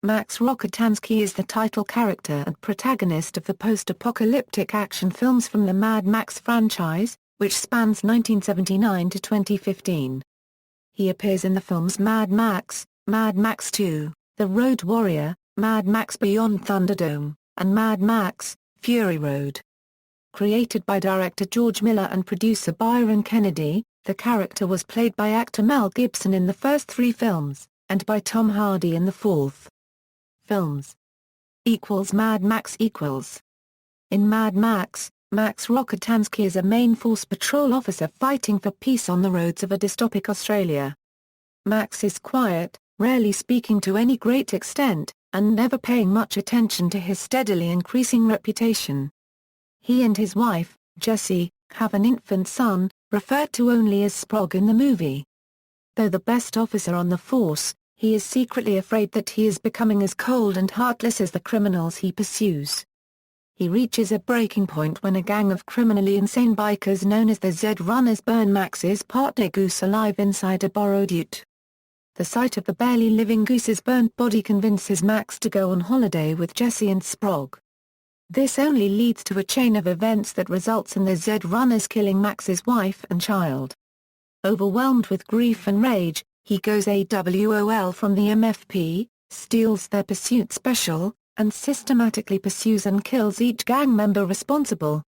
Max Rockatansky is the title character and protagonist of the post-apocalyptic action films from the Mad Max franchise, which spans 1979 to 2015. He appears in the films Mad Max, Mad Max 2, The Road Warrior, Mad Max Beyond Thunderdome, and Mad Max, Fury Road. Created by director George Miller and producer Byron Kennedy, the character was played by actor Mel Gibson in the first 3 films, and by Tom Hardy in the 4th. Films Mad Max In Mad Max, Max Rockatansky is a main force patrol officer fighting for peace on the roads of a dystopic Australia. Max is quiet, rarely speaking to any great extent, and never paying much attention to his steadily increasing reputation. He and his wife, Jessie, have an infant son, referred to only as Sprog in the movie. Though the best officer on the force, he is secretly afraid that he is becoming as cold and heartless as the criminals he pursues. He reaches a breaking point when a gang of criminally insane bikers known as the Z-Runners burn Max's partner Goose alive inside a borrowed ute. The sight of the barely living Goose's burnt body convinces Max to go on holiday with Jessie and Sprog. This only leads to a chain of events that results in the Z-Runners killing Max's wife and child. Overwhelmed with grief and rage, he goes AWOL from the MFP, steals their pursuit special, and systematically pursues and kills each gang member responsible.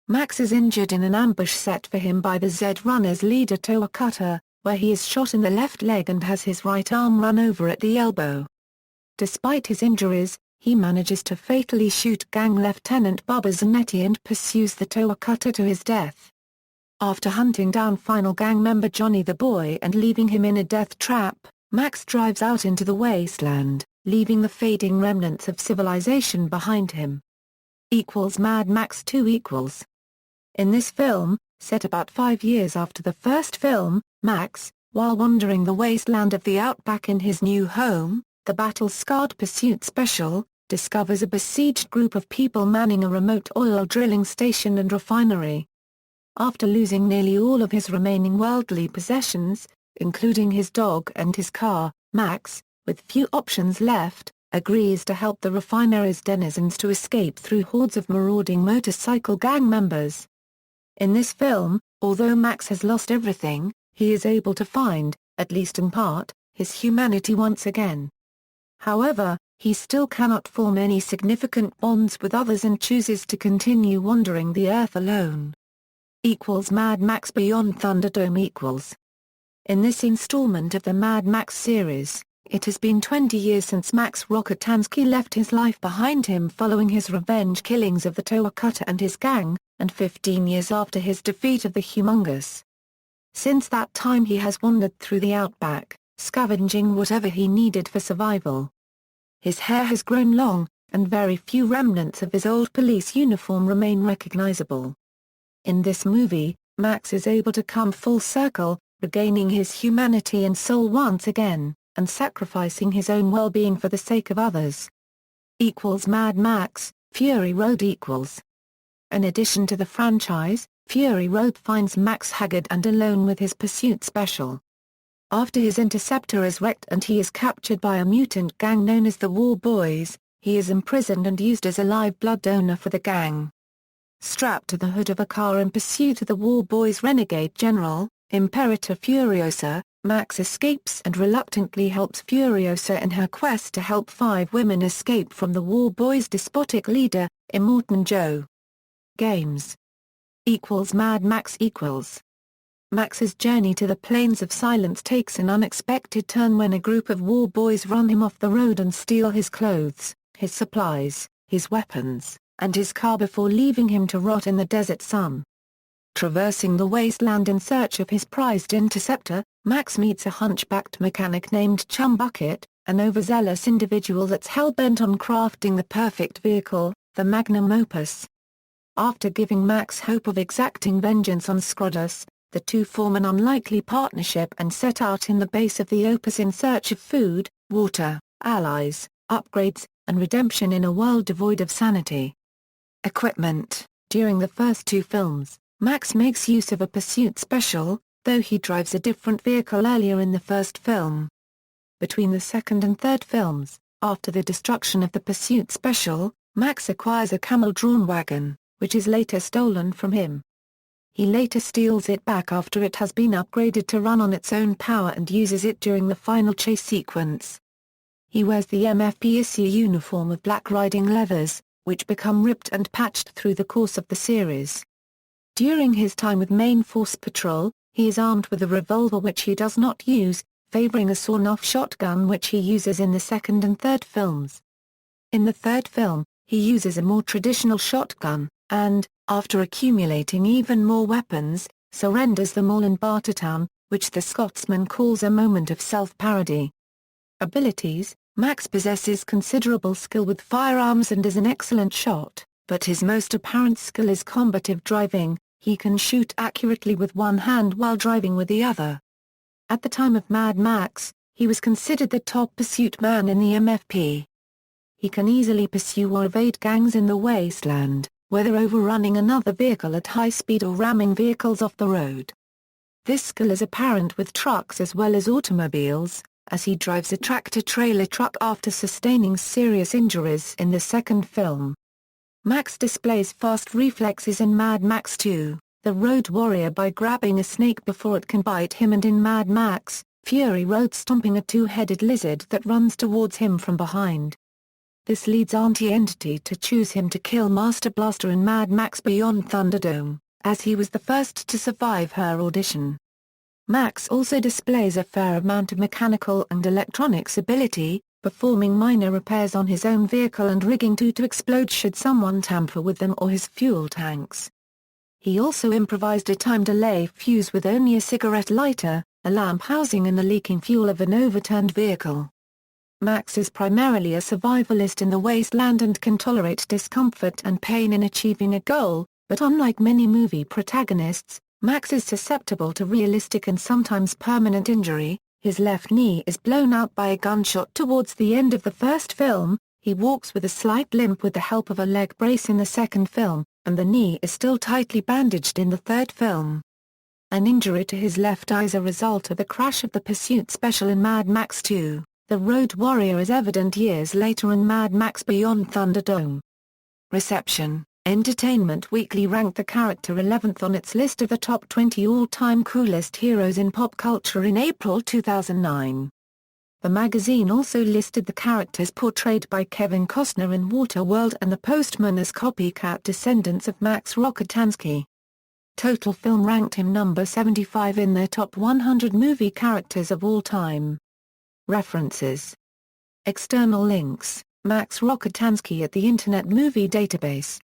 Max is injured in an ambush set for him by the Z-Runners leader Toa Cutter, where he is shot in the left leg and has his right arm run over at the elbow. Despite his injuries, he manages to fatally shoot Gang Lieutenant Bubba Zanetti and pursues the Toa Cutter to his death. After hunting down final gang member Johnny the Boy and leaving him in a death trap, Max drives out into the wasteland, leaving the fading remnants of civilization behind him. Mad Max 2 In this film, set about 5 years after the first film, Max, while wandering the wasteland of the outback in his new home, the battle-scarred pursuit special, discovers a besieged group of people manning a remote oil drilling station and refinery. After losing nearly all of his remaining worldly possessions, including his dog and his car, Max, with few options left, agrees to help the refinery's denizens to escape through hordes of marauding motorcycle gang members. In this film, although Max has lost everything, he is able to find, at least in part, his humanity once again. However, he still cannot form any significant bonds with others and chooses to continue wandering the earth alone. Mad Max Beyond Thunderdome In this installment of the Mad Max series, it has been 20 years since Max Rockatansky left his life behind him following his revenge killings of the Toa Cutter and his gang, and 15 years after his defeat of the Humongous. Since that time he has wandered through the outback, scavenging whatever he needed for survival. His hair has grown long, and very few remnants of his old police uniform remain recognizable. In this movie, Max is able to come full circle, regaining his humanity and soul once again, and sacrificing his own well-being for the sake of others. Mad Max, Fury Road In addition to the franchise, Fury Road finds Max haggard and alone with his pursuit special. After his interceptor is wrecked and he is captured by a mutant gang known as the War Boys, he is imprisoned and used as a live blood donor for the gang. Strapped to the hood of a car in pursuit of the War Boys' renegade general, Imperator Furiosa, Max escapes and reluctantly helps Furiosa in her quest to help 5 women escape from the War Boys' despotic leader, Immortan Joe. Games Mad Max Max's journey to the Plains of Silence takes an unexpected turn when a group of War Boys run him off the road and steal his clothes, his supplies, his weapons, and his car before leaving him to rot in the desert sun. Traversing the wasteland in search of his prized interceptor, Max meets a hunchbacked mechanic named Chum Bucket, an overzealous individual that's hell-bent on crafting the perfect vehicle, the Magnum Opus. After giving Max hope of exacting vengeance on Scrotus, the two form an unlikely partnership and set out in the base of the Opus in search of food, water, allies, upgrades, and redemption in a world devoid of sanity. Equipment During the first 2 films, Max makes use of a pursuit special, though he drives a different vehicle earlier in the first film. Between the second and third films, After the destruction of the Pursuit Special, Max acquires a camel-drawn wagon, which is later stolen from him. He later steals it back after it has been upgraded to run on its own power and uses it during the final chase sequence. He wears the MFP-issue uniform of black riding leathers, which become ripped and patched through the course of the series. During his time with Main Force Patrol, he is armed with a revolver which he does not use, favoring a sawn-off shotgun which he uses in the second and third films. In the third film, he uses a more traditional shotgun, and, after accumulating even more weapons, surrenders them all in Bartertown, which the Scotsman calls a moment of self-parody. Abilities: Max possesses considerable skill with firearms and is an excellent shot, but his most apparent skill is combative driving. He can shoot accurately with one hand while driving with the other. At the time of Mad Max, he was considered the top pursuit man in the MFP. He can easily pursue or evade gangs in the wasteland, whether overrunning another vehicle at high speed or ramming vehicles off the road. This skill is apparent with trucks as well as automobiles, as he drives a tractor-trailer truck after sustaining serious injuries in the second film. Max displays fast reflexes in Mad Max 2, The Road Warrior, by grabbing a snake before it can bite him, and in Mad Max, Fury Road stomping a two-headed lizard that runs towards him from behind. This leads Auntie Entity to choose him to kill Master Blaster in Mad Max Beyond Thunderdome, as he was the first to survive her audition. Max also displays a fair amount of mechanical and electronics ability, performing minor repairs on his own vehicle and rigging to explode should someone tamper with them or his fuel tanks. He also improvised a time delay fuse with only a cigarette lighter, a lamp housing and the leaking fuel of an overturned vehicle. Max is primarily a survivalist in the wasteland and can tolerate discomfort and pain in achieving a goal, but unlike many movie protagonists, Max is susceptible to realistic and sometimes permanent injury. His left knee is blown out by a gunshot towards the end of the first film, he walks with a slight limp with the help of a leg brace in the second film, and the knee is still tightly bandaged in the third film. An injury to his left eye as a result of the crash of the Pursuit Special in Mad Max 2, The Road Warrior, is evident years later in Mad Max Beyond Thunderdome. Reception: Entertainment Weekly ranked the character 11th on its list of the top 20 all-time coolest heroes in pop culture in April 2009. The magazine also listed the characters portrayed by Kevin Costner in Waterworld and The Postman as copycat descendants of Max Rockatansky. Total Film ranked him number 75 in their top 100 movie characters of all time. References. External links: Max Rockatansky at the Internet Movie Database.